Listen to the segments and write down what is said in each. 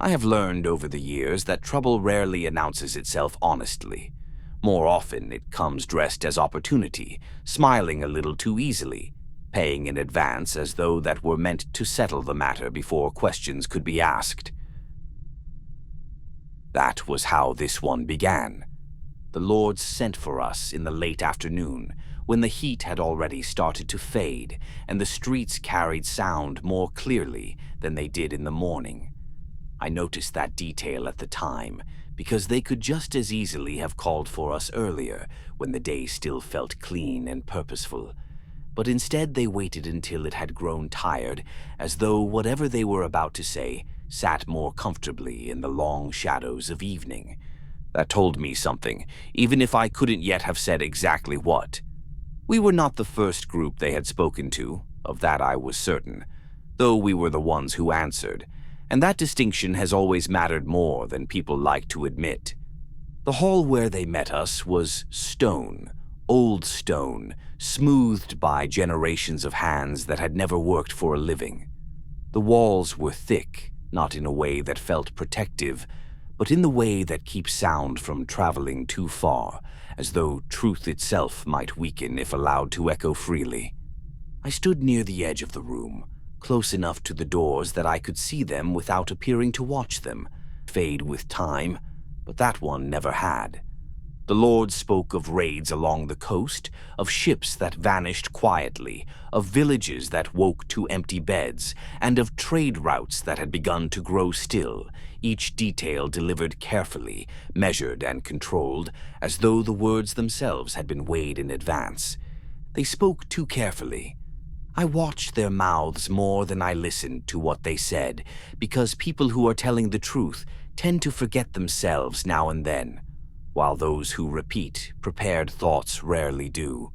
I have learned over the years that trouble rarely announces itself honestly. More often, it comes dressed as opportunity, smiling a little too easily, paying in advance as though that were meant to settle the matter before questions could be asked. That was how this one began. The Lords sent for us in the late afternoon, when the heat had already started to fade and the streets carried sound more clearly than they did in the morning. I noticed that detail at the time, because they could just as easily have called for us earlier, when the day still felt clean and purposeful. But instead they waited until it had grown tired, as though whatever they were about to say sat more comfortably in the long shadows of evening. That told me something, even if I couldn't yet have said exactly what. We were not the first group they had spoken to, of that I was certain, though we were the ones who answered, and that distinction has always mattered more than people like to admit. The hall where they met us was stone, old stone, smoothed by generations of hands that had never worked for a living. The walls were thick, not in a way that felt protective, but in the way that keeps sound from traveling too far, as though truth itself might weaken if allowed to echo freely. I stood near the edge of the room, close enough to the doors that I could see them without appearing to watch them fade with time, but that one never had. The Lord spoke of raids along the coast, of ships that vanished quietly, of villages that woke to empty beds, and of trade routes that had begun to grow still, each detail delivered carefully, measured and controlled, as though the words themselves had been weighed in advance. They spoke too carefully. I watched their mouths more than I listened to what they said, because people who are telling the truth tend to forget themselves now and then, while those who repeat prepared thoughts rarely do.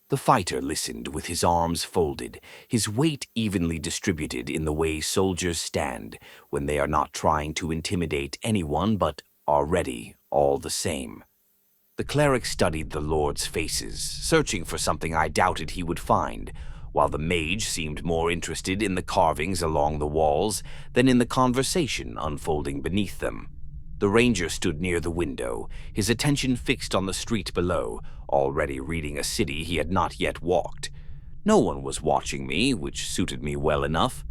The fighter listened with his arms folded, his weight evenly distributed in the way soldiers stand when they are not trying to intimidate anyone but are ready all the same. The cleric studied the Lord's faces, searching for something I doubted he would find, while the mage seemed more interested in the carvings along the walls than in the conversation unfolding beneath them. The ranger stood near the window, his attention fixed on the street below, already reading a city he had not yet walked. No one was watching me, which suited me well enough.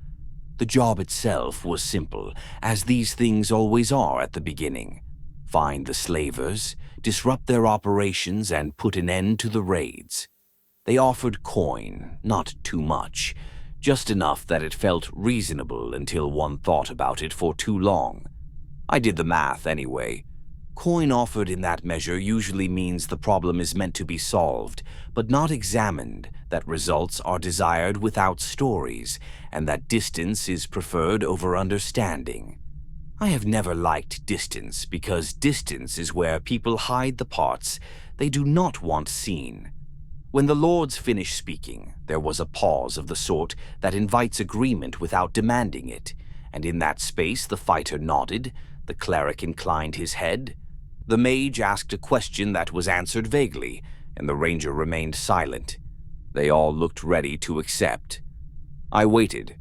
The job itself was simple, as these things always are at the beginning. Find the slavers, disrupt their operations, and put an end to the raids. They offered coin, not too much, just enough that it felt reasonable until one thought about it for too long. I did the math anyway. Coin offered in that measure usually means the problem is meant to be solved, but not examined, that results are desired without stories, and that distance is preferred over understanding. I have never liked distance because distance is where people hide the parts they do not want seen. When the Lords finished speaking, there was a pause of the sort that invites agreement without demanding it, and in that space the fighter nodded, the cleric inclined his head, the mage asked a question that was answered vaguely, and the ranger remained silent. They all looked ready to accept. I waited.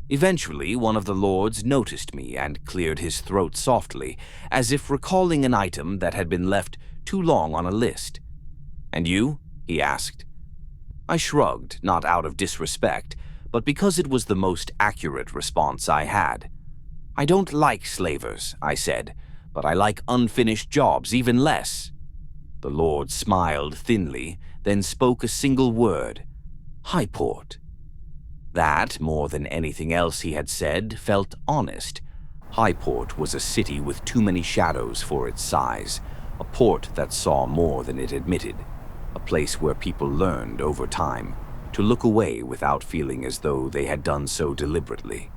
Eventually, one of the Lords noticed me and cleared his throat softly, as if recalling an item that had been left too long on a list. "And you?" he asked. I shrugged, not out of disrespect, but because it was the most accurate response I had. "I don't like slavers," I said, "but I like unfinished jobs even less." The Lord smiled thinly, then spoke a single word: Highport. That, more than anything else he had said, felt honest. Highport was a city with too many shadows for its size, a port that saw more than it admitted. A place where people learned over time to look away without feeling as though they had done so deliberately.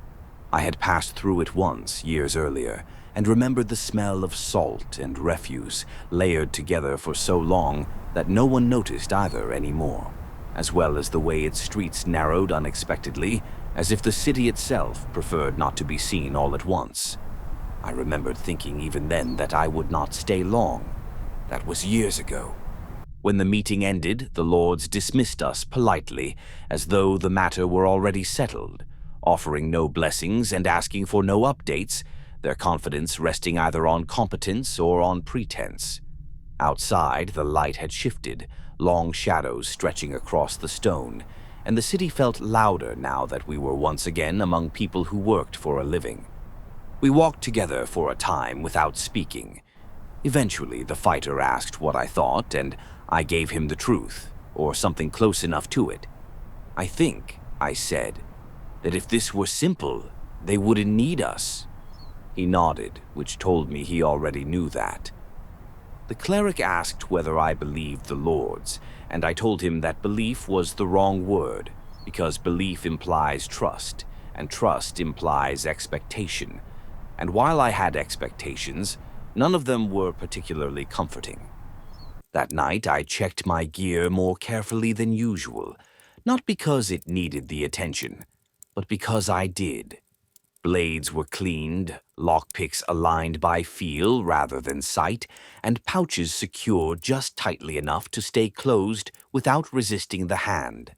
I had passed through it once, years earlier, and remembered the smell of salt and refuse layered together for so long that no one noticed either anymore, as well as the way its streets narrowed unexpectedly, as if the city itself preferred not to be seen all at once. I remembered thinking even then that I would not stay long. That was years ago. When the meeting ended, the Lords dismissed us politely, as though the matter were already settled, offering no blessings and asking for no updates. their confidence resting either on competence or on pretense. Outside, the light had shifted, long shadows stretching across the stone, and the city felt louder now that we were once again among people who worked for a living. We walked together for a time without speaking. Eventually, the fighter asked what I thought, and I gave him the truth, or something close enough to it. "I think," I said, "that if this were simple, they wouldn't need us." He nodded, which told me he already knew that. The cleric asked whether I believed the lords, and I told him that belief was the wrong word, because belief implies trust, and trust implies expectation. And while I had expectations, none of them were particularly comforting. That night, I checked my gear more carefully than usual, not because it needed the attention, but because I did. Blades were cleaned, lockpicks aligned by feel rather than sight, and pouches secured just tightly enough to stay closed without resisting the hand.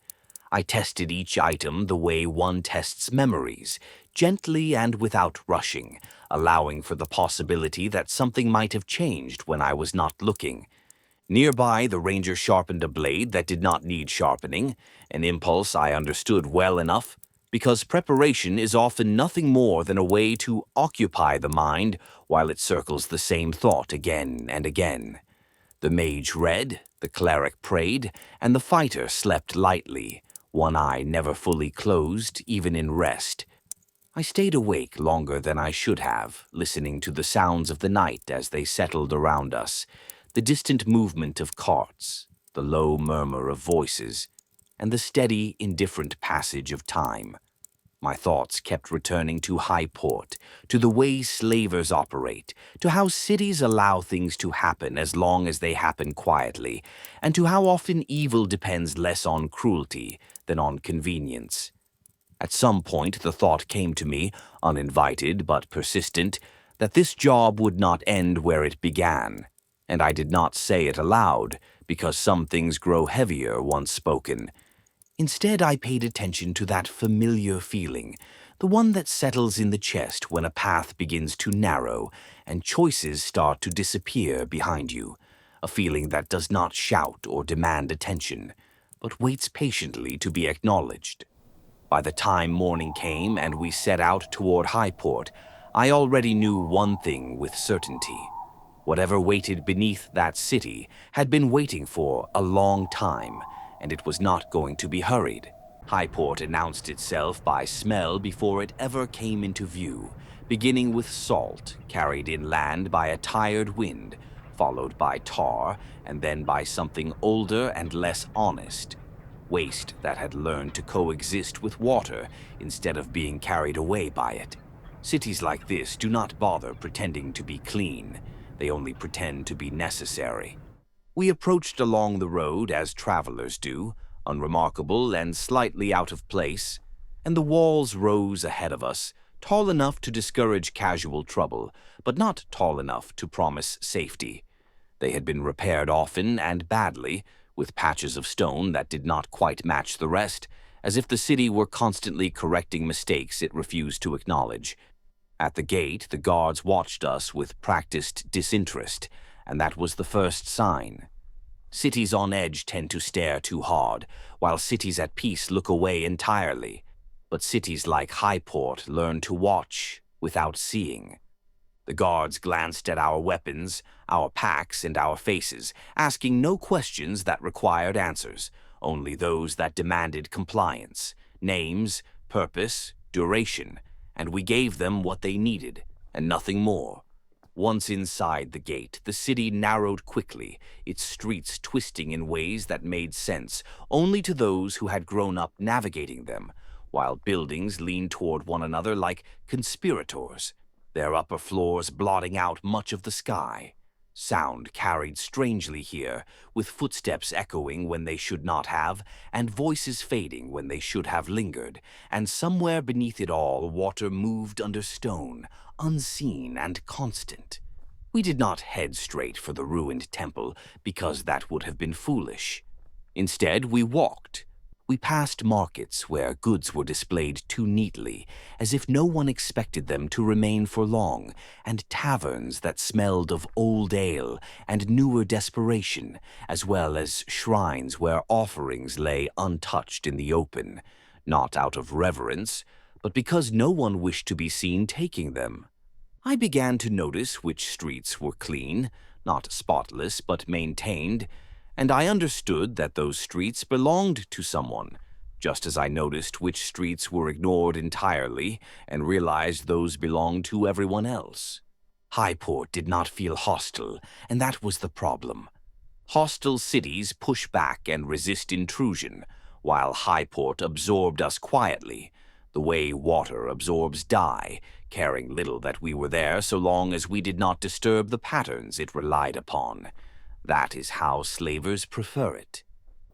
I tested each item the way one tests memories, gently and without rushing, allowing for the possibility that something might have changed when I was not looking. Nearby, the ranger sharpened a blade that did not need sharpening, an impulse I understood well enough, because preparation is often nothing more than a way to occupy the mind while it circles the same thought again and again. The mage read, the cleric prayed, and the fighter slept lightly, one eye never fully closed, even in rest. I stayed awake longer than I should have, listening to the sounds of the night as they settled around us, the distant movement of carts, the low murmur of voices, and the steady, indifferent passage of time. My thoughts kept returning to Highport, to the way slavers operate, to how cities allow things to happen as long as they happen quietly, and to how often evil depends less on cruelty than on convenience. At some point, the thought came to me, uninvited but persistent, that this job would not end where it began, and I did not say it aloud, because some things grow heavier once spoken. Instead, I paid attention to that familiar feeling, the one that settles in the chest when a path begins to narrow and choices start to disappear behind you, a feeling that does not shout or demand attention, but waits patiently to be acknowledged. By the time morning came and we set out toward Highport, I already knew one thing with certainty. Whatever waited beneath that city had been waiting for a long time, and it was not going to be hurried. Highport announced itself by smell before it ever came into view, beginning with salt carried inland by a tired wind, followed by tar, and then by something older and less honest. Waste that had learned to coexist with water instead of being carried away by it. Cities like this do not bother pretending to be clean. They only pretend to be necessary. We approached along the road as travelers do, unremarkable and slightly out of place, and the walls rose ahead of us, tall enough to discourage casual trouble, but not tall enough to promise safety. They had been repaired often and badly, with patches of stone that did not quite match the rest, as if the city were constantly correcting mistakes it refused to acknowledge. At the gate, the guards watched us with practiced disinterest, and that was the first sign. Cities on edge tend to stare too hard, while cities at peace look away entirely. But cities like Highport learn to watch without seeing. The guards glanced at our weapons, our packs, and our faces, asking no questions that required answers, only those that demanded compliance, names, purpose, duration, and we gave them what they needed, and nothing more. Once inside the gate, the city narrowed quickly, its streets twisting in ways that made sense only to those who had grown up navigating them, while buildings leaned toward one another like conspirators, their upper floors blotting out much of the sky. Sound carried strangely here, with footsteps echoing when they should not have, and voices fading when they should have lingered, and somewhere beneath it all water moved under stone, unseen and constant. We did not head straight for the ruined temple, because that would have been foolish. Instead, we walked We passed markets where goods were displayed too neatly, as if no one expected them to remain for long, and taverns that smelled of old ale and newer desperation, as well as shrines where offerings lay untouched in the open, not out of reverence, but because no one wished to be seen taking them. I began to notice which streets were clean, not spotless, but maintained, and I understood that those streets belonged to someone, just as I noticed which streets were ignored entirely and realized those belonged to everyone else. Highport did not feel hostile, and that was the problem. Hostile cities push back and resist intrusion, while Highport absorbed us quietly, the way water absorbs dye, caring little that we were there so long as we did not disturb the patterns it relied upon. That is how slavers prefer it.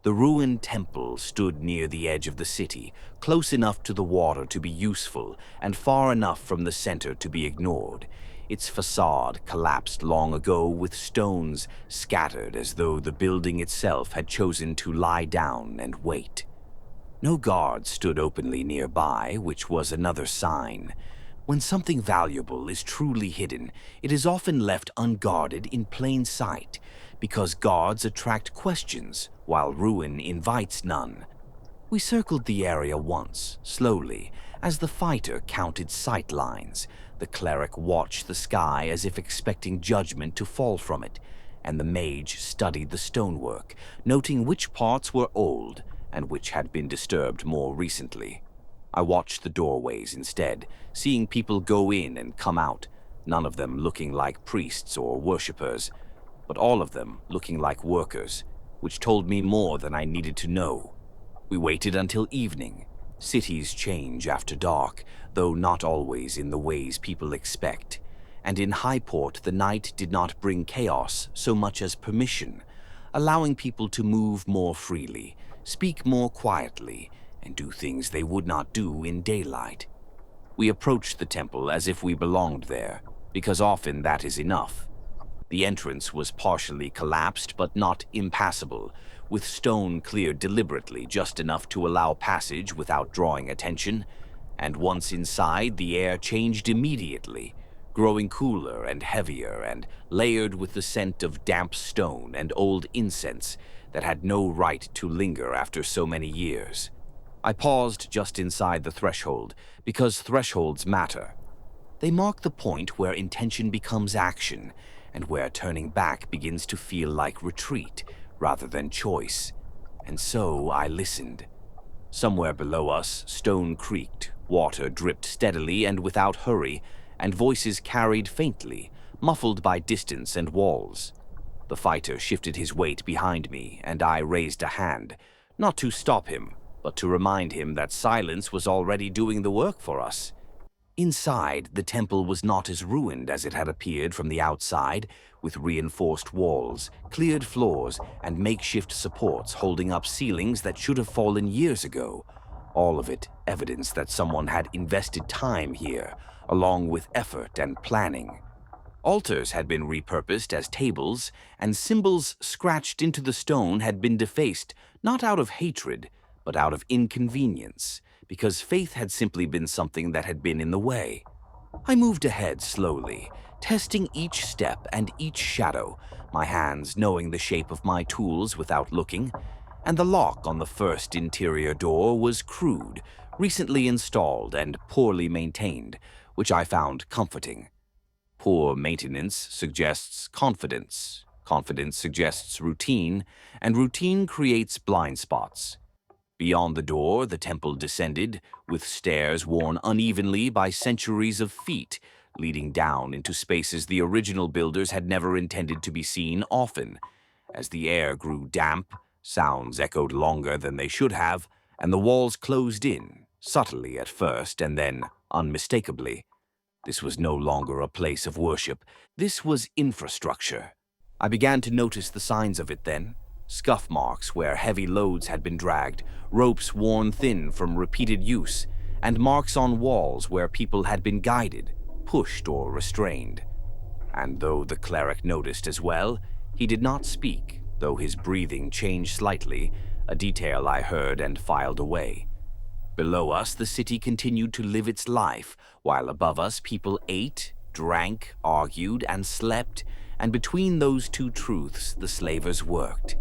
The ruined temple stood near the edge of the city, close enough to the water to be useful and far enough from the center to be ignored. Its facade collapsed long ago with stones scattered as though the building itself had chosen to lie down and wait. No guards stood openly nearby, which was another sign. When something valuable is truly hidden, it is often left unguarded in plain sight, because guards attract questions, while ruin invites none. We circled the area once, slowly, as the fighter counted sight lines. The cleric watched the sky as if expecting judgment to fall from it, and the mage studied the stonework, noting which parts were old and which had been disturbed more recently. I watched the doorways instead, seeing people go in and come out, none of them looking like priests or worshippers, but all of them looking like workers, which told me more than I needed to know. We waited until evening. Cities change after dark, though not always in the ways people expect. And in Highport, the night did not bring chaos so much as permission, allowing people to move more freely, speak more quietly, and do things they would not do in daylight. We approached the temple as if we belonged there, because often that is enough. The entrance was partially collapsed but not impassable, with stone cleared deliberately just enough to allow passage without drawing attention, and once inside the air changed immediately, growing cooler and heavier and layered with the scent of damp stone and old incense that had no right to linger after so many years. I paused just inside the threshold, because thresholds matter. They mark the point where intention becomes action, and where turning back begins to feel like retreat rather than choice. And so I listened. Somewhere below us, stone creaked, water dripped steadily and without hurry, and voices carried faintly, muffled by distance and walls. The fighter shifted his weight behind me, and I raised a hand, not to stop him, but to remind him that silence was already doing the work for us. Inside, the temple was not as ruined as it had appeared from the outside, with reinforced walls, cleared floors, and makeshift supports holding up ceilings that should have fallen years ago. All of it evidence that someone had invested time here, along with effort and planning. Altars had been repurposed as tables, and symbols scratched into the stone had been defaced not out of hatred, but out of inconvenience, because faith had simply been something that had been in the way. I moved ahead slowly, testing each step and each shadow, my hands knowing the shape of my tools without looking, and the lock on the first interior door was crude, recently installed and poorly maintained, which I found comforting. Poor maintenance suggests confidence, confidence suggests routine, and routine creates blind spots. Beyond the door, the temple descended, with stairs worn unevenly by centuries of feet, leading down into spaces the original builders had never intended to be seen often. As the air grew damp, sounds echoed longer than they should have, and the walls closed in, subtly at first and then unmistakably. This was no longer a place of worship. This was infrastructure. I began to notice the signs of it then. Scuff marks where heavy loads had been dragged, ropes worn thin from repeated use, and marks on walls where people had been guided, pushed, or restrained. And though the cleric noticed as well, he did not speak, though his breathing changed slightly, a detail I heard and filed away. Below us, the city continued to live its life, while above us, people ate, drank, argued, and slept, and between those two truths, the slavers worked.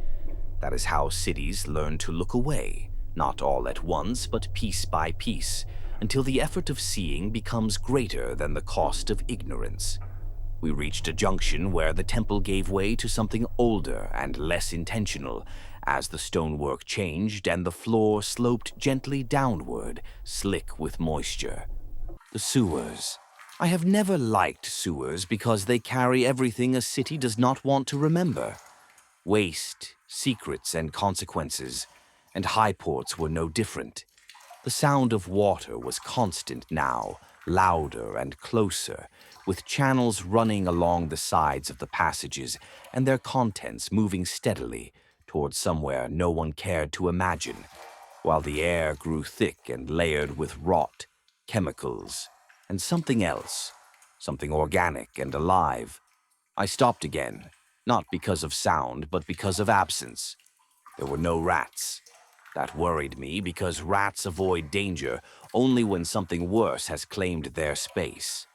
That is how cities learn to look away, not all at once, but piece by piece, until the effort of seeing becomes greater than the cost of ignorance. We reached a junction where the temple gave way to something older and less intentional, as the stonework changed and the floor sloped gently downward, slick with moisture. The sewers. I have never liked sewers because they carry everything a city does not want to remember. Waste, secrets, and consequences, and Highports were no different. The sound of water was constant now, louder and closer, with channels running along the sides of the passages and their contents moving steadily towards somewhere no one cared to imagine, while the air grew thick and layered with rot, chemicals, and something else, something organic and alive. I stopped again, not because of sound, but because of absence. There were no rats. That worried me because rats avoid danger only when something worse has claimed their space.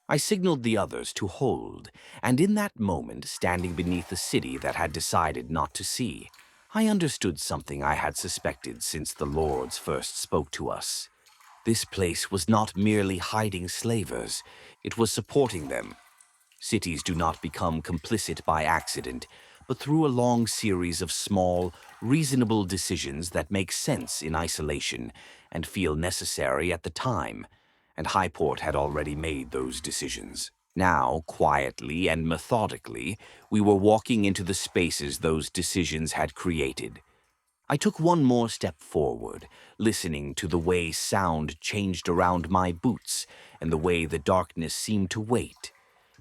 I signaled the others to hold, and in that moment, standing beneath the city that had decided not to see, I understood something I had suspected since the lords first spoke to us. This place was not merely hiding slavers, it was supporting them. Cities do not become complicit by accident, but through a long series of small, reasonable decisions that make sense in isolation and feel necessary at the time, and Highport had already made those decisions. Now, quietly and methodically, we were walking into the spaces those decisions had created. I took one more step forward, listening to the way sound changed around my boots and the way the darkness seemed to wait,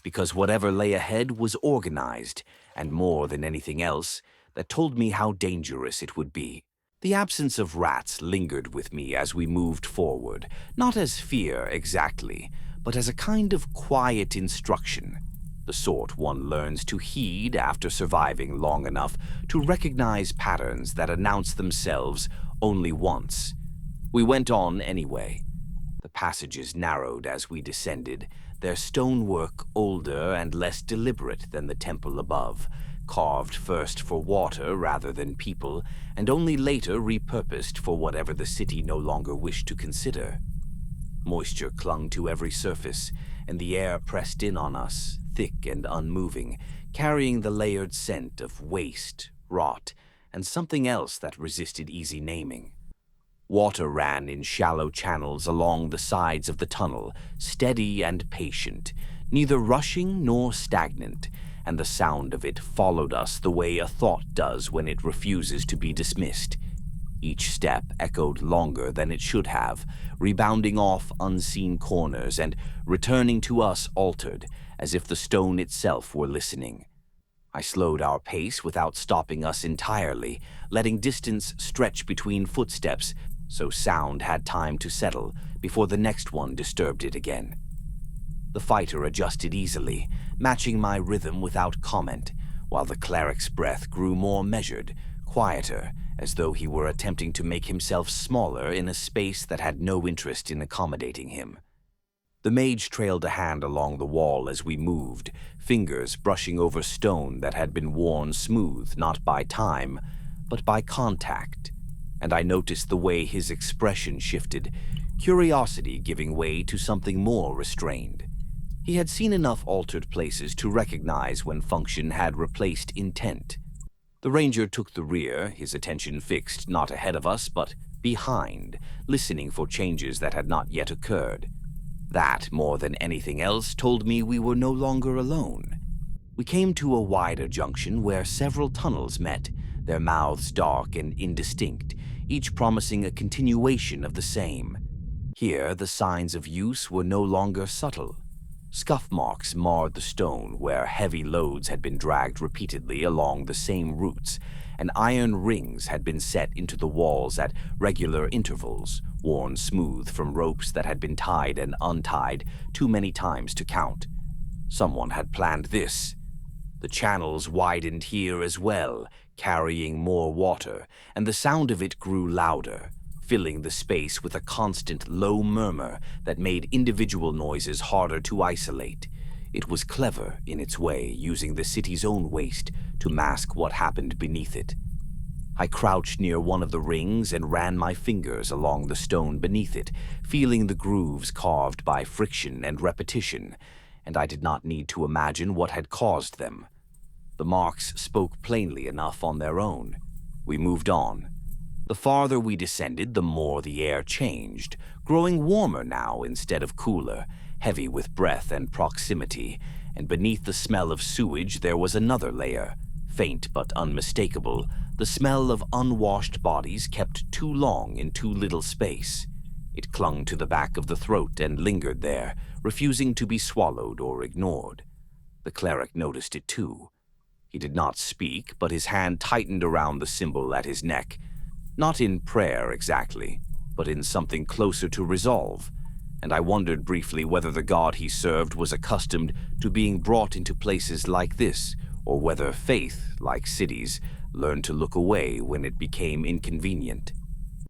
because whatever lay ahead was organized, and more than anything else, that told me how dangerous it would be. The absence of rats lingered with me as we moved forward, not as fear exactly, but as a kind of quiet instruction, the sort one learns to heed after surviving long enough to recognize patterns that announce themselves only once. We went on anyway. The passages narrowed as we descended, their stonework older and less deliberate than the temple above, carved first for water rather than people, and only later repurposed for whatever the city no longer wished to consider. Moisture clung to every surface, and the air pressed in on us, thick and unmoving, carrying the layered scent of waste, rot, and something else that resisted easy naming. Water ran in shallow channels along the sides of the tunnel, steady and patient, neither rushing nor stagnant, and the sound of it followed us the way a thought does when it refuses to be dismissed. Each step echoed longer than it should have, rebounding off unseen corners and returning to us altered, as if the stone itself were listening. I slowed our pace without stopping us entirely, letting distance stretch between footsteps so sound had time to settle before the next one disturbed it again. The fighter adjusted easily, matching my rhythm without comment, while the cleric's breath grew more measured, quieter, as though he were attempting to make himself smaller in a space that had no interest in accommodating him. The mage trailed a hand along the wall as we moved, fingers brushing over stone that had been worn smooth not by time, but by contact, and I noticed the way his expression shifted, curiosity giving way to something more restrained. He had seen enough altered places to recognize when function had replaced intent. The ranger took the rear, his attention fixed not ahead of us, but behind, listening for changes that had not yet occurred. That, more than anything else, told me we were no longer alone. We came to a wider junction where several tunnels met, their mouths dark and indistinct, each promising a continuation of the same. Here, the signs of use were no longer subtle. Scuff marks marred the stone where heavy loads had been dragged repeatedly along the same routes, and iron rings had been set into the walls at regular intervals, worn smooth from ropes that had been tied and untied too many times to count. Someone had planned this. The channels widened here as well, carrying more water, and the sound of it grew louder, filling the space with a constant low murmur that made individual noises harder to isolate. It was clever in its way, using the city's own waste to mask what happened beneath it. I crouched near one of the rings and ran my fingers along the stone beneath it, feeling the grooves carved by friction and repetition, and I did not need to imagine what had caused them. The marks spoke plainly enough on their own. We moved on. The farther we descended, the more the air changed, growing warmer now instead of cooler, heavy with breath and proximity, and beneath the smell of sewage there was another layer, faint but unmistakable, the smell of unwashed bodies kept too long in too little space. It clung to the back of the throat and lingered there, refusing to be swallowed or ignored. The cleric noticed it too. He did not speak, but his hand tightened around the symbol at his neck, not in prayer exactly, but in something closer to resolve, and I wondered briefly whether the god he served was accustomed to being brought into places like this, or whether faith, like cities, learned to look away when it became inconvenient.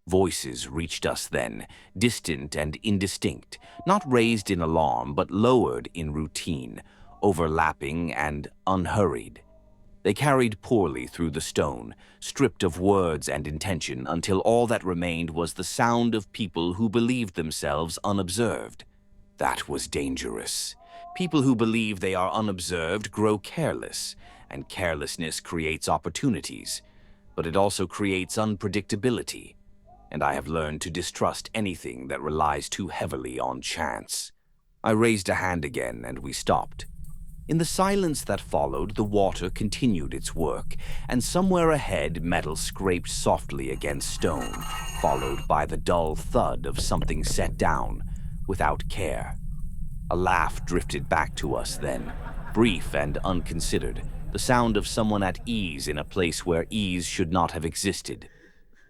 Voices reached us then, distant and indistinct, not raised in alarm but lowered in routine, overlapping and unhurried. They carried poorly through the stone, stripped of words and intention until all that remained was the sound of people who believed themselves unobserved. That was dangerous. People who believe they are unobserved grow careless, and carelessness creates opportunities, but it also creates unpredictability, and I have learned to distrust anything that relies too heavily on chance. I raised a hand again, and we stopped. In the silence that followed, the water continued its work, and somewhere ahead metal scraped softly against stone, followed by the dull thud of something set down, without care. A laugh drifted back to us then, brief and unconsidered, the sound of someone at ease in a place where ease should not have existed.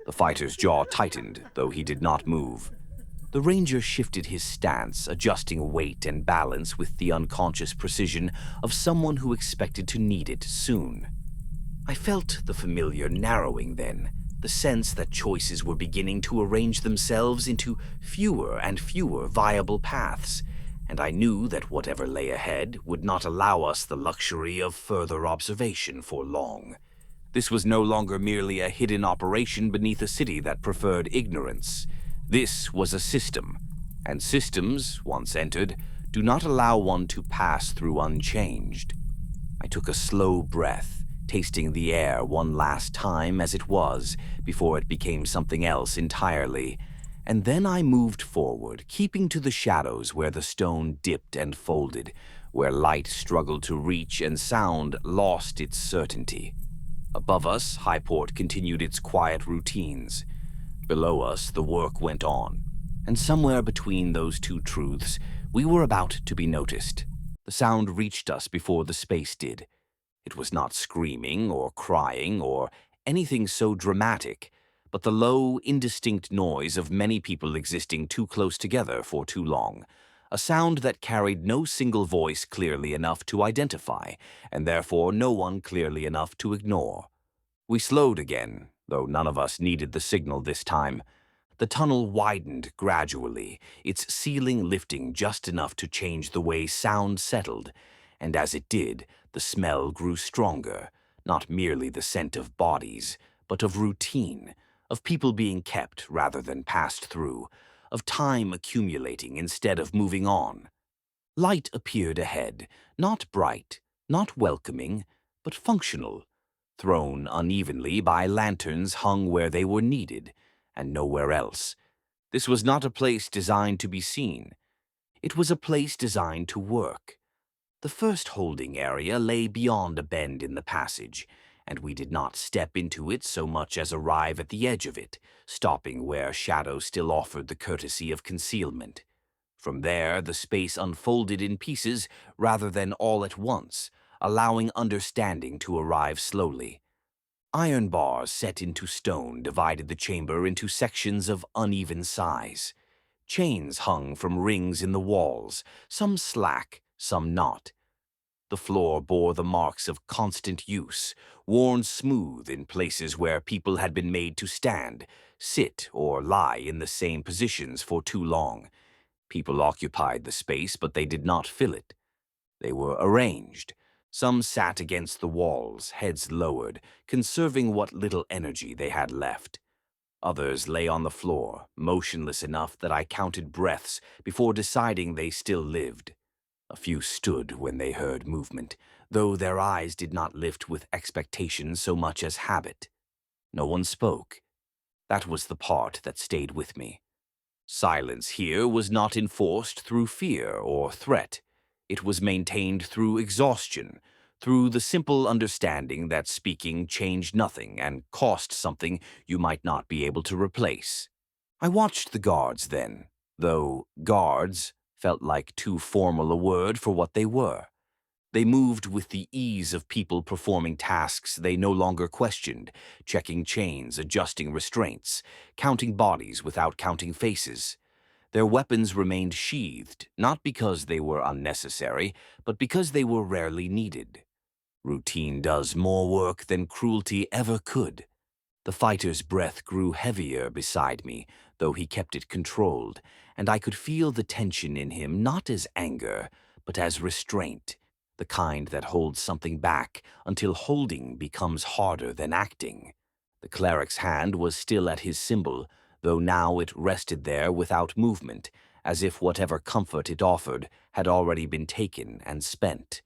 The fighter's jaw tightened, though he did not move. The ranger shifted his stance, adjusting weight and balance with the unconscious precision of someone who expected to need it soon. I felt the familiar narrowing then, the sense that choices were beginning to arrange themselves into fewer and fewer viable paths, and I knew that whatever lay ahead would not allow us the luxury of further observation for long. This was no longer merely a hidden operation beneath a city that preferred ignorance. This was a system, and systems, once entered, do not allow one to pass through unchanged. I took a slow breath, tasting the air one last time as it was, before it became something else entirely, and then I moved forward, keeping to the shadows where the stone dipped and folded, where light struggled to reach and sound lost its certainty. Above us, Highport continued its quiet routines. Below us, the work went on, and somewhere between those two truths, we were about to be noticed. The sound reached us before the space did. It was not screaming or crying or anything so dramatic, but the low, indistinct noise of many people existing too close together for too long, a sound that carried no single voice clearly enough to identify, and therefore no one clearly enough to ignore. We slowed again, though none of us needed the signal this time. The tunnel widened gradually, its ceiling lifting just enough to change the way sound settled, and as it did, the smell grew stronger, not merely the scent of bodies, but of routine, of people being kept rather than passed through, of time accumulating instead of moving on. Light appeared ahead, not bright, not welcoming, but functional, thrown unevenly by lanterns hung where they were needed, and nowhere else. This was not a place designed to be seen. It was a place designed to work. The first holding area lay beyond a bend in the passage, and we did not step into it so much as arrive at the edge of it, stopping where shadow still offered the courtesy of concealment. From there, the space unfolded in pieces rather than all at once, allowing understanding to arrive slowly. Iron bars set into stone divided the chamber into sections of uneven size. Chains hung from rings in the walls, some slack, some not. The floor bore the marks of constant use, worn smooth in places where people had been made to stand, sit, or lie in the same positions for too long. People occupied the space, but they did not fill it. They were arranged. Some sat against the walls, heads lowered, conserving what little energy they had left. Others lay on the floor, motionless enough that I counted breaths before deciding they still lived. A few stood when they heard movement, though their eyes did not lift with expectation so much as habit. No one spoke. That was the part that stayed with me. Silence here was not enforced through fear or threat. It was maintained through exhaustion, through the simple understanding that speaking changed nothing and cost something you might not be able to replace. I watched the guards then, though guards felt like too formal a word for what they were. They moved with the ease of people performing tasks they no longer questioned, checking chains, adjusting restraints, counting bodies without counting faces. Their weapons remained sheathed, not because they were unnecessary, but because they were rarely needed. Routine does more work than cruelty ever could. The fighter's breath grew heavier beside me, though he kept it controlled, and I could feel the tension in him not as anger, but as restraint, the kind that holds something back until holding becomes harder than acting. The cleric's hand was still at his symbol, though now it rested there without movement, as if whatever comfort it offered had already been taken and spent.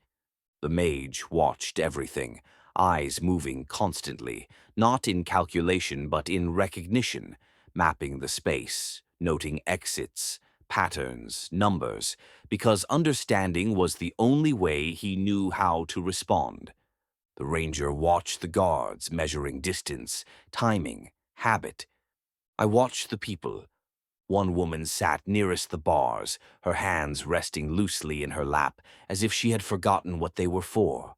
The mage watched everything, eyes moving constantly, not in calculation but in recognition, mapping the space, noting exits, patterns, numbers, because understanding was the only way he knew how to respond. The ranger watched the guards, measuring distance, timing, habit. I watched the people. One woman sat nearest the bars, her hands resting loosely in her lap, as if she had forgotten what they were for.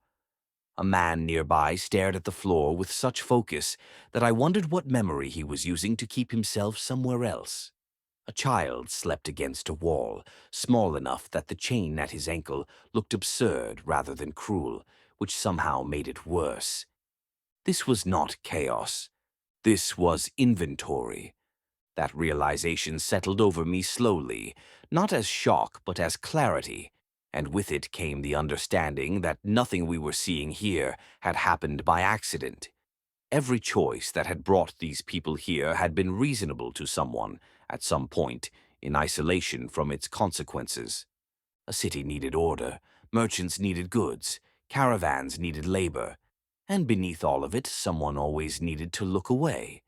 A man nearby stared at the floor with such focus that I wondered what memory he was using to keep himself somewhere else. A child slept against a wall, small enough that the chain at his ankle looked absurd rather than cruel, which somehow made it worse. This was not chaos. This was inventory. That realization settled over me slowly, not as shock but as clarity, and with it came the understanding that nothing we were seeing here had happened by accident. Every choice that had brought these people here had been reasonable to someone, at some point, in isolation from its consequences. A city needed order, merchants needed goods, caravans needed labor, and beneath all of it, someone always needed to look away.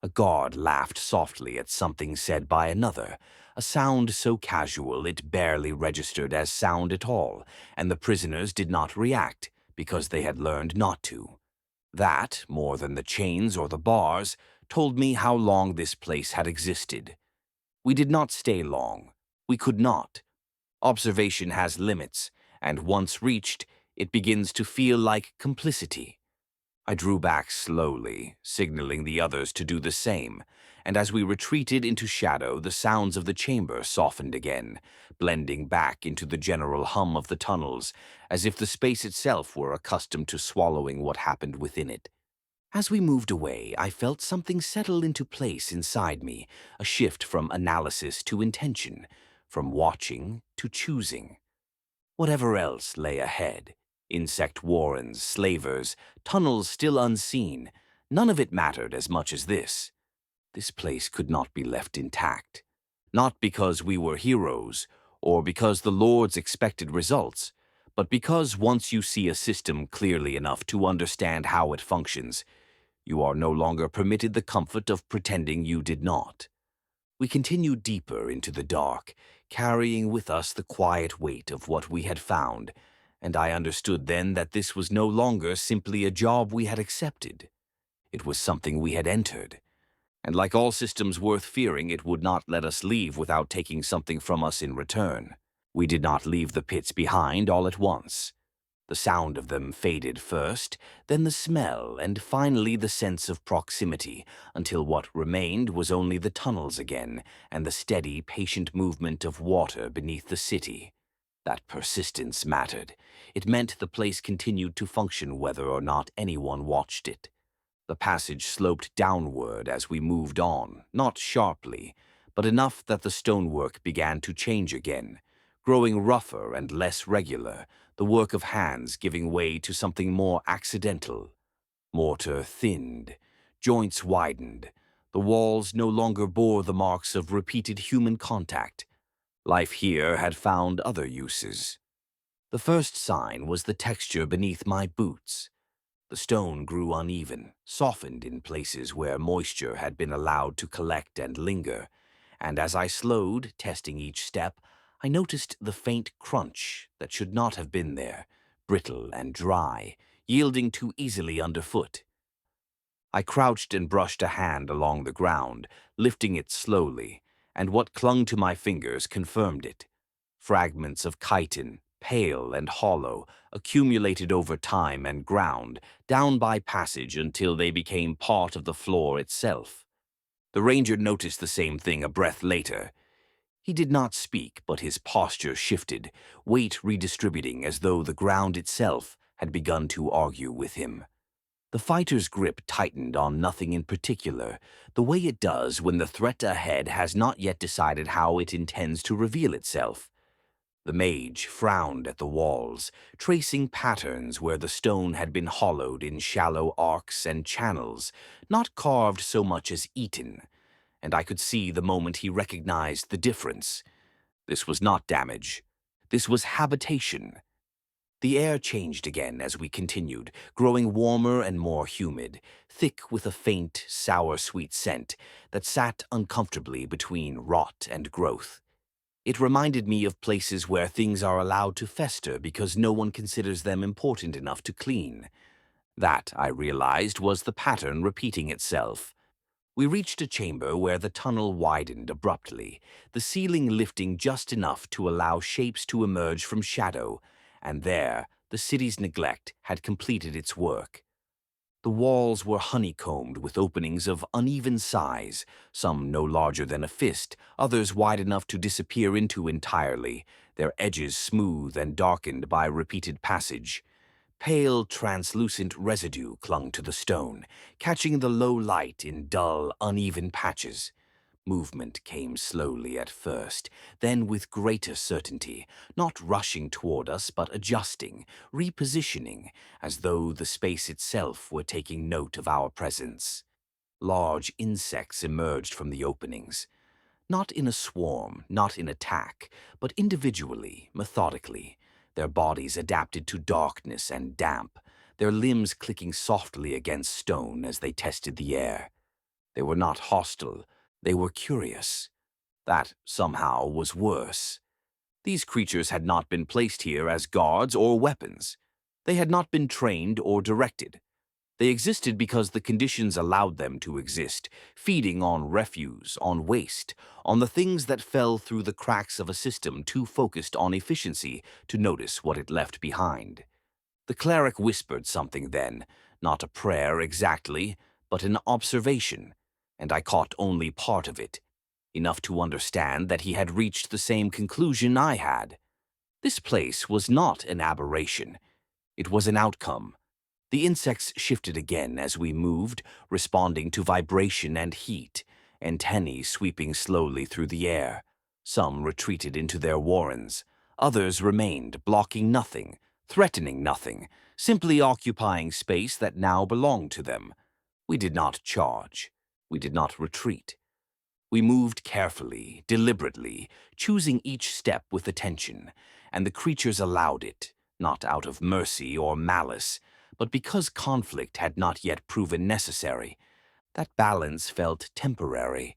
A guard laughed softly at something said by another, a sound so casual it barely registered as sound at all, and the prisoners did not react because they had learned not to. That, more than the chains or the bars, told me how long this place had existed. We did not stay long. We could not. Observation has limits, and once reached, it begins to feel like complicity. I drew back slowly, signaling the others to do the same, and as we retreated into shadow, the sounds of the chamber softened again, blending back into the general hum of the tunnels, as if the space itself were accustomed to swallowing what happened within it. As we moved away, I felt something settle into place inside me, a shift from analysis to intention, from watching to choosing. Whatever else lay ahead, insect warrens, slavers, tunnels still unseen, none of it mattered as much as this. This place could not be left intact. Not because we were heroes, or because the lords expected results, but because once you see a system clearly enough to understand how it functions, you are no longer permitted the comfort of pretending you did not. We continued deeper into the dark, carrying with us the quiet weight of what we had found, and I understood then that this was no longer simply a job we had accepted. It was something we had entered, and like all systems worth fearing, it would not let us leave without taking something from us in return. We did not leave the pits behind all at once. The sound of them faded first, then the smell, and finally the sense of proximity, until what remained was only the tunnels again, and the steady, patient movement of water beneath the city. That persistence mattered. It meant the place continued to function whether or not anyone watched it. The passage sloped downward as we moved on, not sharply, but enough that the stonework began to change again, growing rougher and less regular, the work of hands giving way to something more accidental. Mortar thinned, joints widened. The walls no longer bore the marks of repeated human contact. Life here had found other uses. The first sign was the texture beneath my boots. The stone grew uneven, softened in places where moisture had been allowed to collect and linger, and as I slowed, testing each step, I noticed the faint crunch that should not have been there, brittle and dry, yielding too easily underfoot. I crouched and brushed a hand along the ground, lifting it slowly, and what clung to my fingers confirmed it. Fragments of chitin, pale and hollow, accumulated over time and ground, down by passage until they became part of the floor itself. The ranger noticed the same thing a breath later. He did not speak, but his posture shifted, weight redistributing as though the ground itself had begun to argue with him. The fighter's grip tightened on nothing in particular, the way it does when the threat ahead has not yet decided how it intends to reveal itself. The mage frowned at the walls, tracing patterns where the stone had been hollowed in shallow arcs and channels, not carved so much as eaten, and I could see the moment he recognized the difference. This was not damage. This was habitation. The air changed again as we continued, growing warmer and more humid, thick with a faint, sour-sweet scent that sat uncomfortably between rot and growth. It reminded me of places where things are allowed to fester because no one considers them important enough to clean. That, I realized, was the pattern repeating itself. We reached a chamber where the tunnel widened abruptly, the ceiling lifting just enough to allow shapes to emerge from shadow, and there the city's neglect had completed its work. The walls were honeycombed with openings of uneven size, some no larger than a fist, others wide enough to disappear into entirely, their edges smooth and darkened by repeated passage. Pale, translucent residue clung to the stone, catching the low light in dull, uneven patches. Movement came slowly at first, then with greater certainty, not rushing toward us but adjusting, repositioning, as though the space itself were taking note of our presence. Large insects emerged from the openings. Not in a swarm, not in attack, but individually, methodically, their bodies adapted to darkness and damp, their limbs clicking softly against stone as they tested the air. They were not hostile, they were curious. That, somehow, was worse. These creatures had not been placed here as guards or weapons. They had not been trained or directed. They existed because the conditions allowed them to exist, feeding on refuse, on waste, on the things that fell through the cracks of a system too focused on efficiency to notice what it left behind. The cleric whispered something then, not a prayer exactly, but an observation, and I caught only part of it, enough to understand that he had reached the same conclusion I had. This place was not an aberration. It was an outcome. The insects shifted again as we moved, responding to vibration and heat, antennae sweeping slowly through the air. Some retreated into their warrens. Others remained, blocking nothing, threatening nothing, simply occupying space that now belonged to them. We did not charge. We did not retreat. We moved carefully, deliberately, choosing each step with attention, and the creatures allowed it, not out of mercy or malice, but because conflict had not yet proven necessary. That balance felt temporary.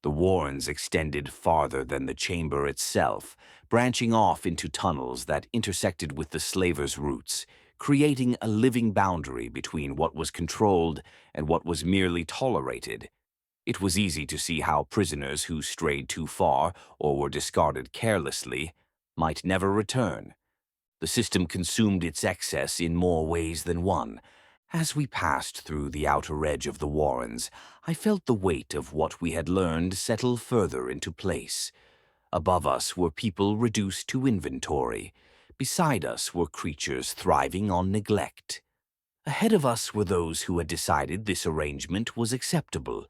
The warrens extended farther than the chamber itself, branching off into tunnels that intersected with the slavers' routes, creating a living boundary between what was controlled and what was merely tolerated. It was easy to see how prisoners who strayed too far or were discarded carelessly might never return. The system consumed its excess in more ways than one. As we passed through the outer edge of the warrens, I felt the weight of what we had learned settle further into place. Above us were people reduced to inventory, Beside us were creatures thriving on neglect. Ahead of us were those who had decided this arrangement was acceptable.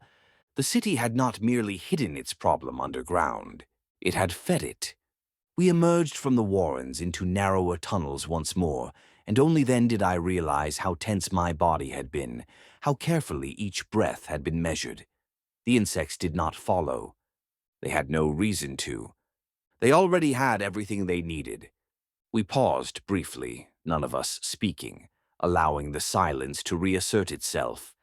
The city had not merely hidden its problem underground, it had fed it. We emerged from the warrens into narrower tunnels once more, and only then did I realize how tense my body had been, how carefully each breath had been measured. The insects did not follow. They had no reason to. They already had everything they needed. We paused briefly, none of us speaking, allowing the silence to reassert itself.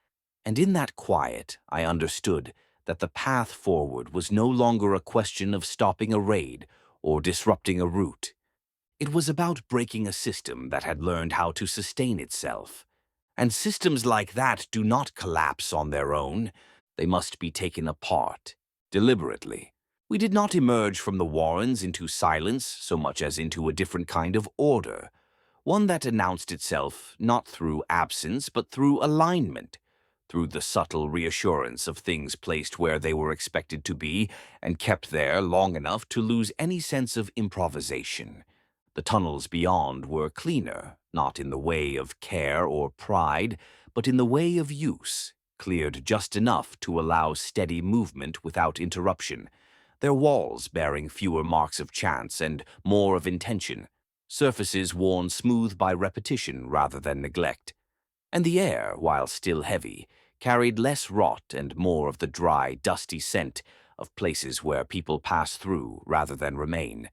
And in that quiet, I understood that the path forward was no longer a question of stopping a raid or disrupting a route. It was about breaking a system that had learned how to sustain itself. And systems like that do not collapse on their own. They must be taken apart, deliberately. We did not emerge from the warrens into silence so much as into a different kind of order, one that announced itself not through absence but through alignment, through the subtle reassurance of things placed where they were expected to be and kept there long enough to lose any sense of improvisation. The tunnels beyond were cleaner, not in the way of care or pride, but in the way of use, cleared just enough to allow steady movement without interruption, their walls bearing fewer marks of chance and more of intention, surfaces worn smooth by repetition rather than neglect. And the air, while still heavy, carried less rot and more of the dry, dusty scent of places where people pass through rather than remain.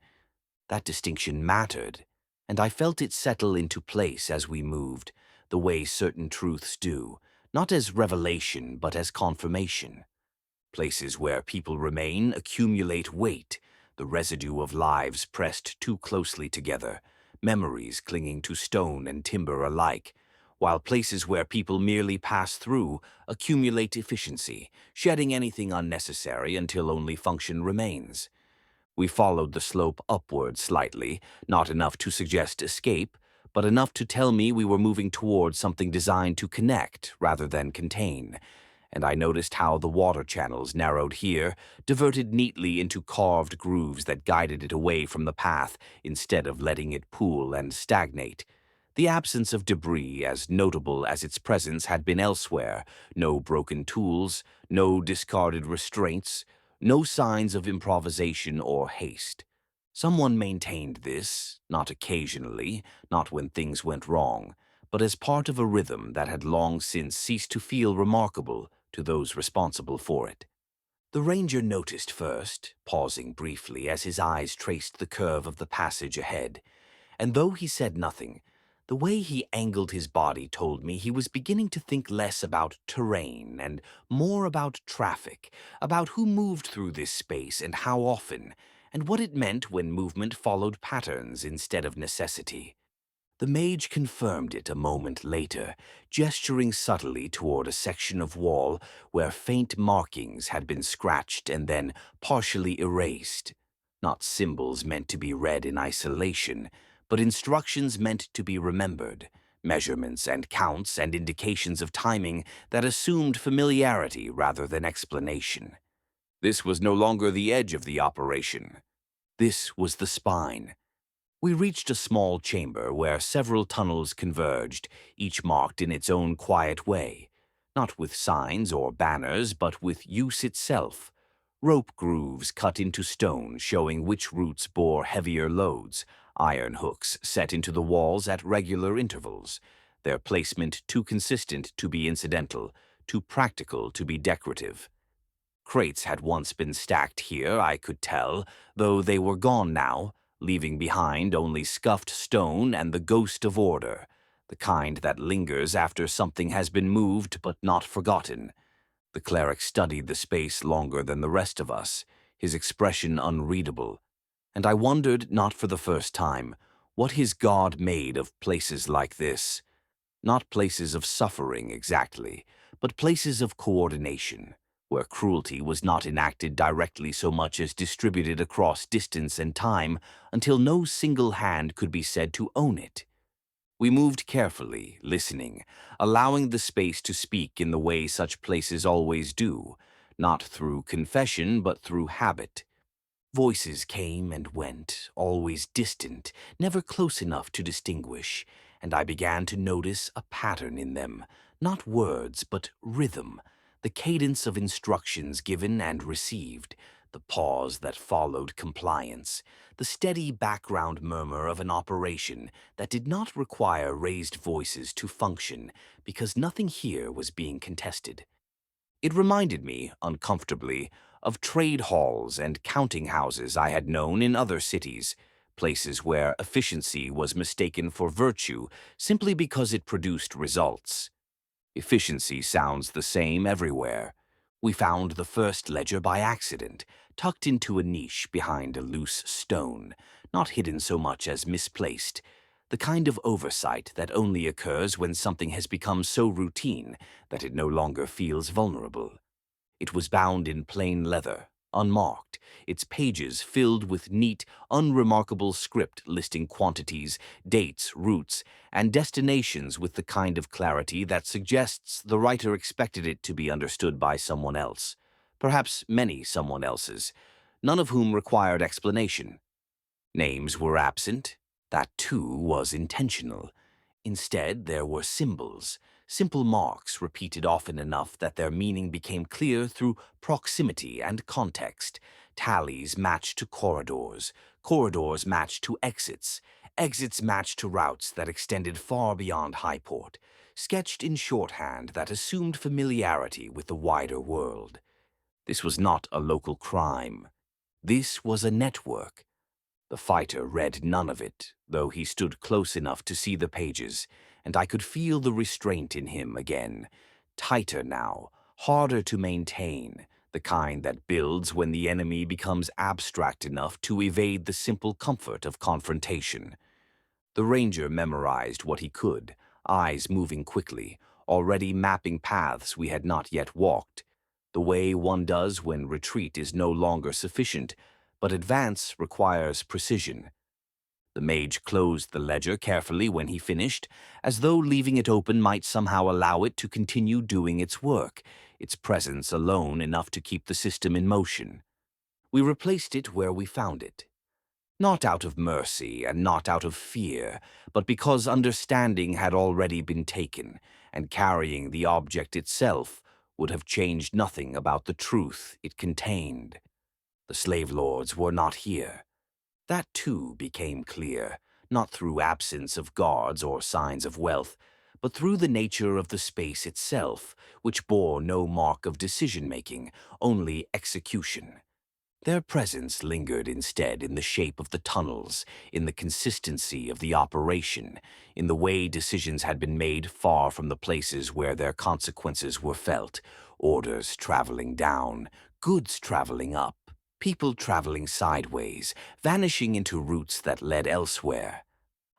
That distinction mattered, and I felt it settle into place as we moved, the way certain truths do, not as revelation but as confirmation. Places where people remain accumulate weight, the residue of lives pressed too closely together, memories clinging to stone and timber alike, while places where people merely pass through accumulate efficiency, shedding anything unnecessary until only function remains. We followed the slope upward slightly, not enough to suggest escape, but enough to tell me we were moving towards something designed to connect rather than contain. And I noticed how the water channels narrowed here, diverted neatly into carved grooves that guided it away from the path instead of letting it pool and stagnate. The absence of debris, as notable as its presence had been elsewhere, no broken tools, no discarded restraints, no signs of improvisation or haste. Someone maintained this, not occasionally, not when things went wrong, but as part of a rhythm that had long since ceased to feel remarkable to those responsible for it. The ranger noticed first, pausing briefly as his eyes traced the curve of the passage ahead, and though he said nothing, the way he angled his body told me he was beginning to think less about terrain and more about traffic, about who moved through this space and how often, and what it meant when movement followed patterns instead of necessity. The mage confirmed it a moment later, gesturing subtly toward a section of wall where faint markings had been scratched and then partially erased. Not symbols meant to be read in isolation, but instructions meant to be remembered, measurements and counts and indications of timing that assumed familiarity rather than explanation. This was no longer the edge of the operation. This was the spine. We reached a small chamber where several tunnels converged, each marked in its own quiet way, not with signs or banners, but with use itself. Rope grooves cut into stone showing which routes bore heavier loads, iron hooks set into the walls at regular intervals, their placement too consistent to be incidental, too practical to be decorative. Crates had once been stacked here, I could tell, though they were gone now, leaving behind only scuffed stone and the ghost of order, the kind that lingers after something has been moved but not forgotten. The cleric studied the space longer than the rest of us, his expression unreadable, and I wondered, not for the first time, what his god made of places like this. Not places of suffering exactly, but places of coordination, where cruelty was not enacted directly so much as distributed across distance and time until no single hand could be said to own it. We moved carefully, listening, allowing the space to speak in the way such places always do, not through confession but through habit. Voices came and went, always distant, never close enough to distinguish, and I began to notice a pattern in them, not words, but rhythm, the cadence of instructions given and received, the pause that followed compliance, the steady background murmur of an operation that did not require raised voices to function, because nothing here was being contested. It reminded me, uncomfortably, of trade halls and counting houses I had known in other cities, places where efficiency was mistaken for virtue simply because it produced results. Efficiency sounds the same everywhere. We found the first ledger by accident, tucked into a niche behind a loose stone, not hidden so much as misplaced, the kind of oversight that only occurs when something has become so routine that it no longer feels vulnerable. It was bound in plain leather, unmarked, its pages filled with neat, unremarkable script listing quantities, dates, routes, and destinations with the kind of clarity that suggests the writer expected it to be understood by someone else, perhaps many someone else's, none of whom required explanation. Names were absent. That, too, was intentional. Instead, there were symbols, simple marks repeated often enough that their meaning became clear through proximity and context. Tallies matched to corridors, corridors matched to exits, exits matched to routes that extended far beyond Highport, sketched in shorthand that assumed familiarity with the wider world. This was not a local crime. This was a network. The fighter read none of it, though he stood close enough to see the pages, and I could feel the restraint in him again, tighter now, harder to maintain, the kind that builds when the enemy becomes abstract enough to evade the simple comfort of confrontation. The ranger memorized what he could, eyes moving quickly, already mapping paths we had not yet walked, the way one does when retreat is no longer sufficient, but advance requires precision. The mage closed the ledger carefully when he finished, as though leaving it open might somehow allow it to continue doing its work, its presence alone enough to keep the system in motion. We replaced it where we found it. Not out of mercy and not out of fear, but because understanding had already been taken, and carrying the object itself would have changed nothing about the truth it contained. The slave lords were not here. That too became clear, not through absence of guards or signs of wealth, but through the nature of the space itself, which bore no mark of decision-making, only execution. Their presence lingered instead in the shape of the tunnels, in the consistency of the operation, in the way decisions had been made far from the places where their consequences were felt, orders traveling down, goods traveling up, people traveling sideways, vanishing into routes that led elsewhere.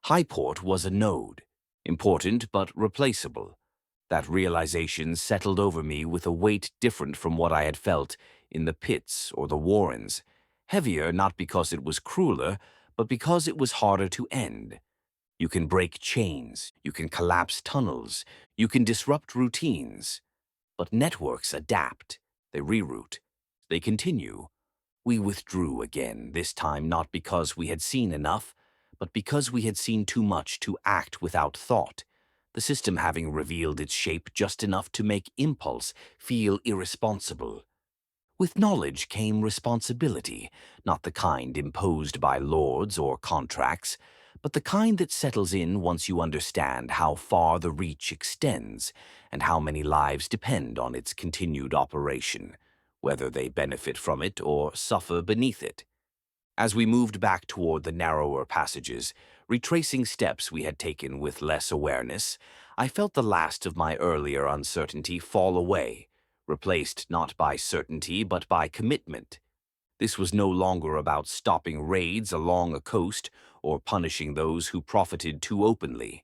Highport was a node, important but replaceable. That realization settled over me with a weight different from what I had felt in the pits or the warrens, heavier not because it was crueler, but because it was harder to end. You can break chains, you can collapse tunnels, you can disrupt routines, but networks adapt, they reroute, they continue. We withdrew again, this time not because we had seen enough, but because we had seen too much to act without thought, the system having revealed its shape just enough to make impulse feel irresponsible. With knowledge came responsibility, not the kind imposed by lords or contracts, but the kind that settles in once you understand how far the reach extends and how many lives depend on its continued operation, whether they benefit from it or suffer beneath it. As we moved back toward the narrower passages, retracing steps we had taken with less awareness, I felt the last of my earlier uncertainty fall away, replaced not by certainty but by commitment. This was no longer about stopping raids along a coast or punishing those who profited too openly.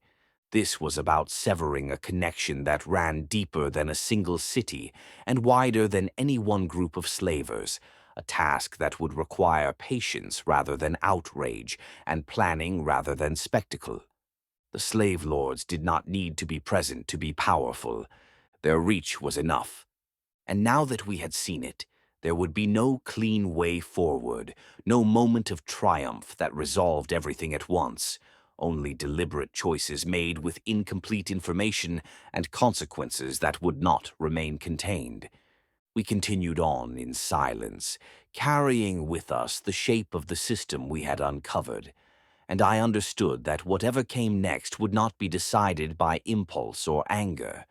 This was about severing a connection that ran deeper than a single city and wider than any one group of slavers, a task that would require patience rather than outrage and planning rather than spectacle. The slave lords did not need to be present to be powerful. Their reach was enough. And now that we had seen it, There would be no clean way forward, no moment of triumph that resolved everything at once, only deliberate choices made with incomplete information and consequences that would not remain contained. We continued on in silence, carrying with us the shape of the system we had uncovered, and I understood that whatever came next would not be decided by impulse or anger,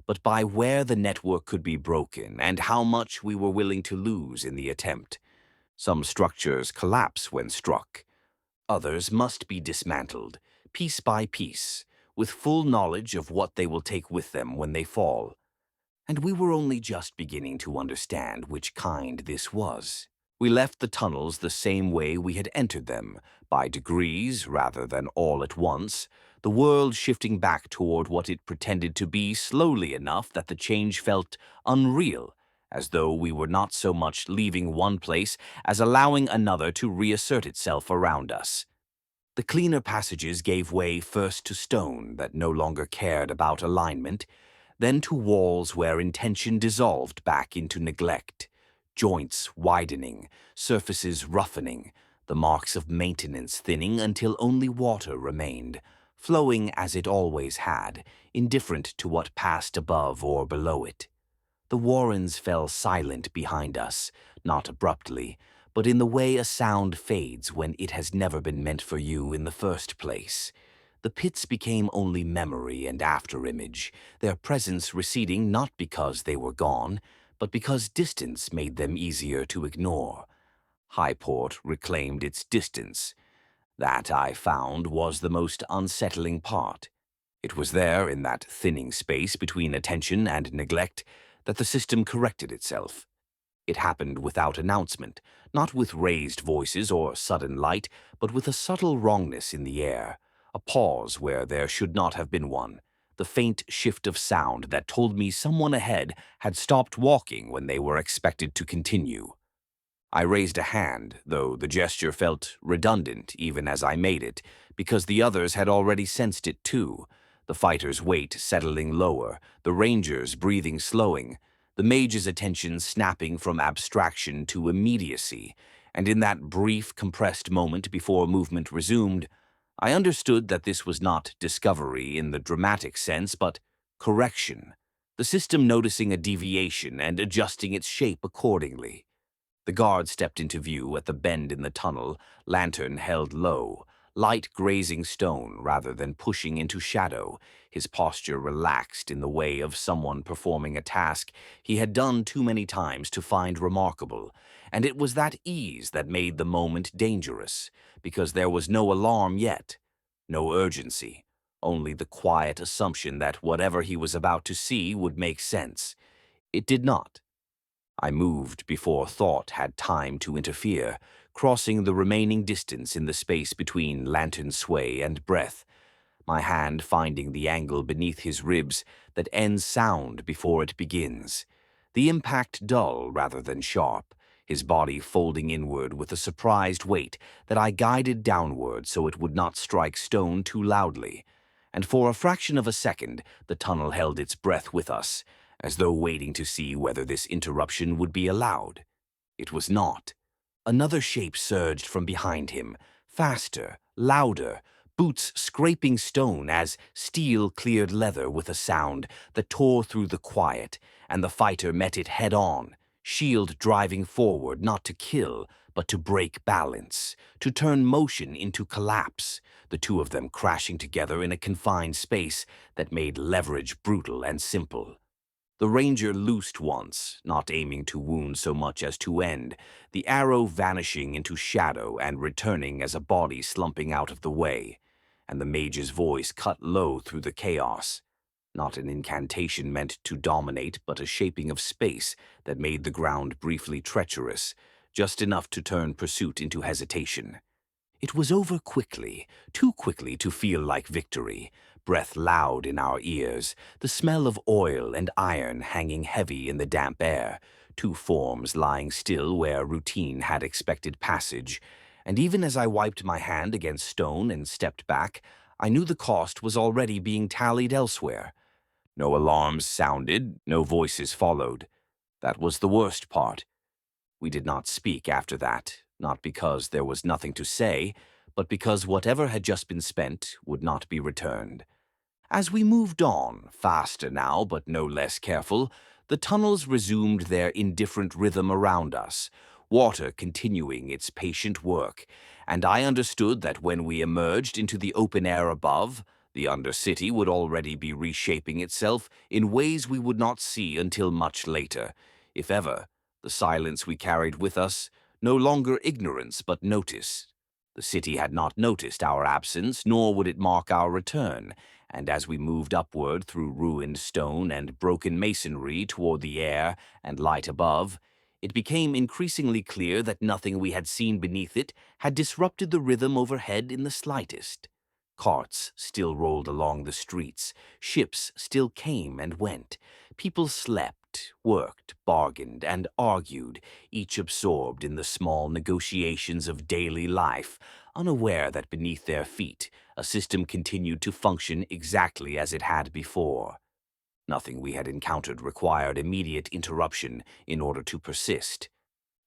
but by where the network could be broken and how much we were willing to lose in the attempt. Some structures collapse when struck. Others must be dismantled, piece by piece, with full knowledge of what they will take with them when they fall. And we were only just beginning to understand which kind this was. We left the tunnels the same way we had entered them, by degrees rather than all at once, the world shifting back toward what it pretended to be slowly enough that the change felt unreal, as though we were not so much leaving one place as allowing another to reassert itself around us. The cleaner passages gave way first to stone that no longer cared about alignment, then to walls where intention dissolved back into neglect, joints widening, surfaces roughening, the marks of maintenance thinning until only water remained, flowing as it always had, indifferent to what passed above or below it. The warrens fell silent behind us, not abruptly, but in the way a sound fades when it has never been meant for you in the first place. The pits became only memory and afterimage, their presence receding not because they were gone, but because distance made them easier to ignore. Highport reclaimed its distance. That, I found, was the most unsettling part. It was there, in that thinning space between attention and neglect, that the system corrected itself. It happened without announcement, not with raised voices or sudden light, but with a subtle wrongness in the air, a pause where there should not have been one, the faint shift of sound that told me someone ahead had stopped walking when they were expected to continue. I raised a hand, though the gesture felt redundant even as I made it, because the others had already sensed it too, the fighter's weight settling lower, the ranger's breathing slowing, the mage's attention snapping from abstraction to immediacy, and in that brief, compressed moment before movement resumed, I understood that this was not discovery in the dramatic sense, but correction, the system noticing a deviation and adjusting its shape accordingly. The guard stepped into view at the bend in the tunnel, lantern held low, light grazing stone rather than pushing into shadow, his posture relaxed in the way of someone performing a task he had done too many times to find remarkable, and it was that ease that made the moment dangerous, because there was no alarm yet, no urgency, only the quiet assumption that whatever he was about to see would make sense. It did not. I moved before thought had time to interfere, crossing the remaining distance in the space between lantern sway and breath, my hand finding the angle beneath his ribs that ends sound before it begins, the impact dull rather than sharp, his body folding inward with a surprised weight that I guided downward so it would not strike stone too loudly, and for a fraction of a second the tunnel held its breath with us, as though waiting to see whether this interruption would be allowed. It was not. Another shape surged from behind him, faster, louder, boots scraping stone as steel cleared leather with a sound that tore through the quiet, and the fighter met it head-on, shield driving forward not to kill, but to break balance, to turn motion into collapse, the two of them crashing together in a confined space that made leverage brutal and simple. The ranger loosed once, not aiming to wound so much as to end, the arrow vanishing into shadow and returning as a body slumping out of the way, and the mage's voice cut low through the chaos. Not an incantation meant to dominate, but a shaping of space that made the ground briefly treacherous, just enough to turn pursuit into hesitation. It was over quickly, too quickly to feel like victory, breath loud in our ears, the smell of oil and iron hanging heavy in the damp air, two forms lying still where routine had expected passage, and even as I wiped my hand against stone and stepped back, I knew the cost was already being tallied elsewhere. No alarms sounded, no voices followed. That was the worst part. We did not speak after that, not because there was nothing to say, but because whatever had just been spent would not be returned. As we moved on, faster now but no less careful, the tunnels resumed their indifferent rhythm around us, water continuing its patient work, and I understood that when we emerged into the open air above, the Undercity would already be reshaping itself in ways we would not see until much later, if ever. The silence we carried with us, no longer ignorance but notice. The city had not noticed our absence, nor would it mark our return, and as we moved upward through ruined stone and broken masonry toward the air and light above, it became increasingly clear that nothing we had seen beneath it had disrupted the rhythm overhead in the slightest. Carts still rolled along the streets, ships still came and went, people slept, worked, bargained, and argued, each absorbed in the small negotiations of daily life, unaware that beneath their feet a system continued to function exactly as it had before. Nothing we had encountered required immediate interruption in order to persist.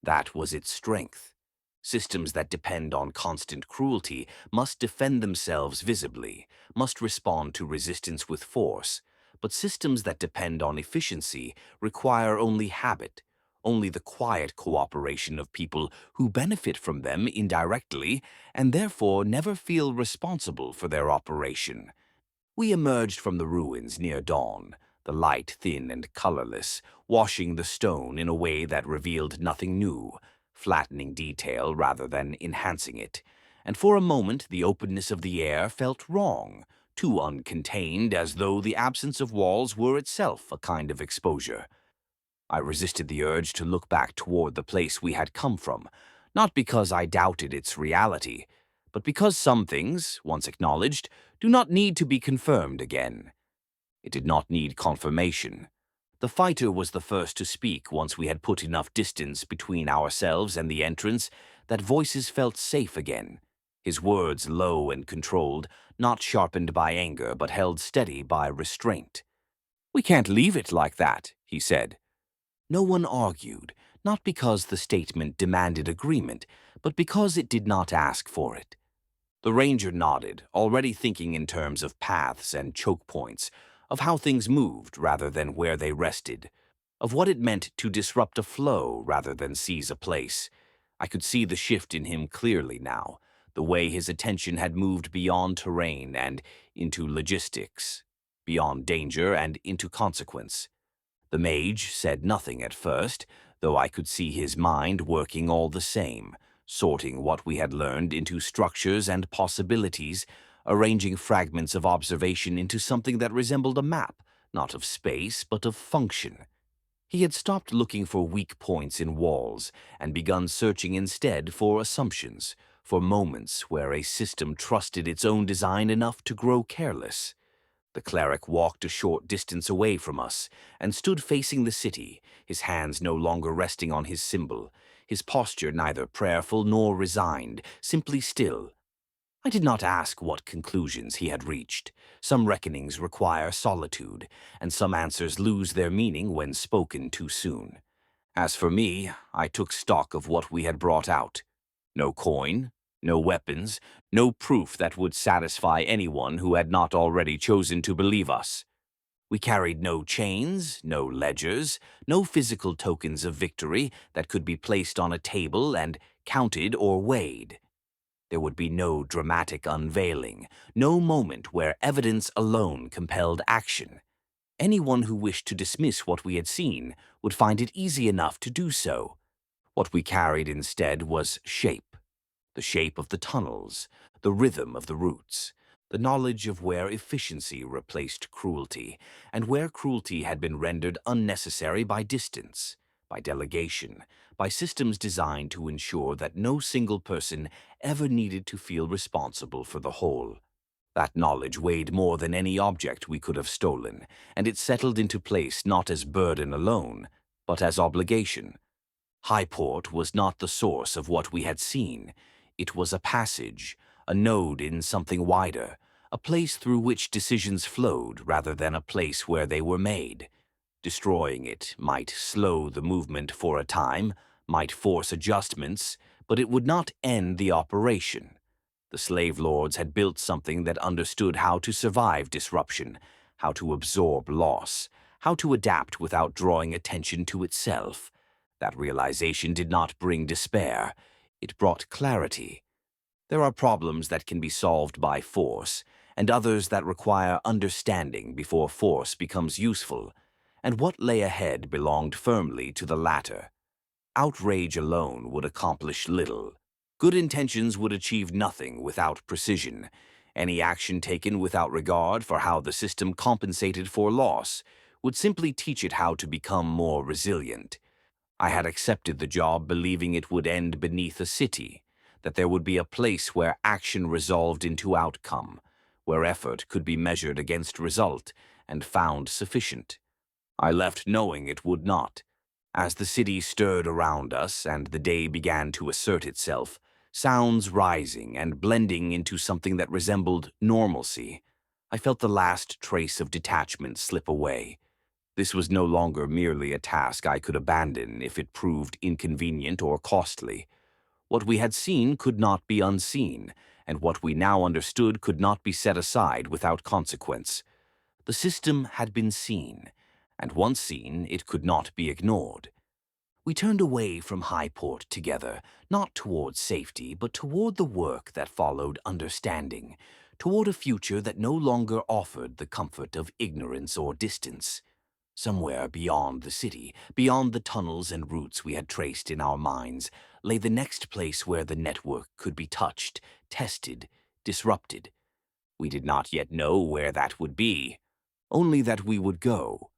That was its strength. Systems that depend on constant cruelty must defend themselves visibly, must respond to resistance with force, but systems that depend on efficiency require only habit, only the quiet cooperation of people who benefit from them indirectly and therefore never feel responsible for their operation. We emerged from the ruins near dawn, the light thin and colorless, washing the stone in a way that revealed nothing new, flattening detail rather than enhancing it, and for a moment the openness of the air felt wrong, too uncontained, as though the absence of walls were itself a kind of exposure. I resisted the urge to look back toward the place we had come from, not because I doubted its reality, but because some things, once acknowledged, do not need to be confirmed again. It did not need confirmation. The fighter was the first to speak once we had put enough distance between ourselves and the entrance that voices felt safe again. His words low and controlled, not sharpened by anger but held steady by restraint. "We can't leave it like that," he said. No one argued, not because the statement demanded agreement, but because it did not ask for it. The ranger nodded, already thinking in terms of paths and choke points, of how things moved rather than where they rested, of what it meant to disrupt a flow rather than seize a place. I could see the shift in him clearly now, the way his attention had moved beyond terrain and into logistics, beyond danger and into consequence. The mage said nothing at first, though I could see his mind working all the same, sorting what we had learned into structures and possibilities, arranging fragments of observation into something that resembled a map, not of space, but of function. He had stopped looking for weak points in walls and begun searching instead for assumptions, for moments where a system trusted its own design enough to grow careless. The cleric walked a short distance away from us and stood facing the city, his hands no longer resting on his symbol, his posture neither prayerful nor resigned, simply still. I did not ask what conclusions he had reached. Some reckonings require solitude, and some answers lose their meaning when spoken too soon. As for me, I took stock of what we had brought out. No coin, no weapons, no proof that would satisfy anyone who had not already chosen to believe us. We carried no chains, no ledgers, no physical tokens of victory that could be placed on a table and counted or weighed. There would be no dramatic unveiling, no moment where evidence alone compelled action. Anyone who wished to dismiss what we had seen would find it easy enough to do so. What we carried instead was shape, the shape of the tunnels, the rhythm of the routes, the knowledge of where efficiency replaced cruelty, and where cruelty had been rendered unnecessary by distance, by delegation, by systems designed to ensure that no single person ever needed to feel responsible for the whole. That knowledge weighed more than any object we could have stolen, and it settled into place not as burden alone, but as obligation. Highport was not the source of what we had seen. It was a passage, a node in something wider, a place through which decisions flowed rather than a place where they were made. Destroying it might slow the movement for a time, might force adjustments, but it would not end the operation. The slave lords had built something that understood how to survive disruption, how to absorb loss, how to adapt without drawing attention to itself. That realization did not bring despair. It brought clarity. There are problems that can be solved by force, and others that require understanding before force becomes useful, and what lay ahead belonged firmly to the latter. Outrage alone would accomplish little. Good intentions would achieve nothing without precision. Any action taken without regard for how the system compensated for loss would simply teach it how to become more resilient. I had accepted the job believing it would end beneath a city, that there would be a place where action resolved into outcome, where effort could be measured against result and found sufficient. I left knowing it would not. As the city stirred around us and the day began to assert itself, sounds rising and blending into something that resembled normalcy, I felt the last trace of detachment slip away. This was no longer merely a task I could abandon if it proved inconvenient or costly. What we had seen could not be unseen, and what we now understood could not be set aside without consequence. The system had been seen, and once seen, it could not be ignored. We turned away from Highport together, not toward safety, but toward the work that followed understanding, toward a future that no longer offered the comfort of ignorance or distance. Somewhere beyond the city, beyond the tunnels and routes we had traced in our minds, lay the next place where the network could be touched, tested, disrupted. We did not yet know where that would be, only that we would go.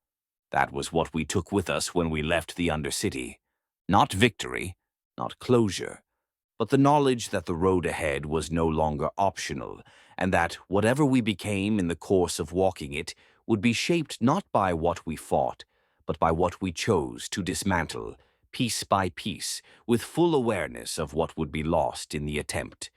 That was what we took with us when we left the Undercity. Not victory, not closure, but the knowledge that the road ahead was no longer optional, and that whatever we became in the course of walking it would be shaped not by what we fought, but by what we chose to dismantle, piece by piece, with full awareness of what would be lost in the attempt.